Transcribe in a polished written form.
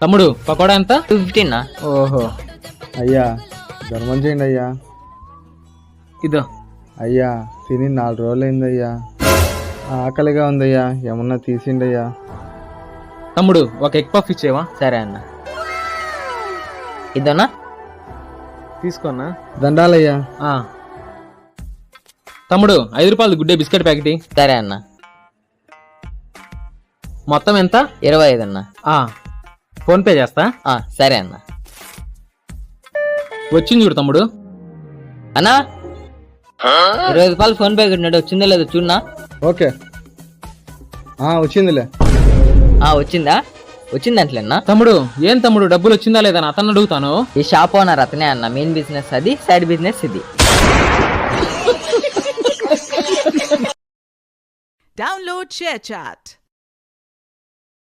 తమ్ముడు పకోడా ఎంత? 215 ఓహో. అయ్యా ధర్మం చేయండి అయ్యా. ఇదో. అయ్యా తిని 4 రోజులైందయ్యా, ఆకలిగా ఉందయ్యా, ఏమన్నా తీసిండయ్యా. తమ్ముడు ఒక ఎగ్ పఫ్ ఇచ్చేవా? సరే అన్న. ఇదోనా? తీసుకోన్నా. దండాలయ్యా. తమ్ముడు 5 రూపాయలు గుడ్డే బిస్కెట్ ప్యాకెట్. సరే అన్న. మొత్తం ఎంత? 25 అన్న. ఫోన్ పే చేస్తా. సరే అన్న. వచ్చింది చూడు తమ్ముడు. అన్నా 20 రూపాయలు ఫోన్ పే కట్టినాడు, వచ్చిందో లేదో చూడనా? ఓకే, వచ్చిందిలే. వచ్చిందా? వచ్చిందంట్లేనా? తమ్ముడు ఏం తమ్ముడు డబ్బులు వచ్చిందా లేదా అని అతను అడుగుతాను. ఈ షాప్ ఓనర్ అతనే అన్న. మెయిన్ బిజినెస్ అది, సైడ్ బిజినెస్ ఇది. Download ShareChat.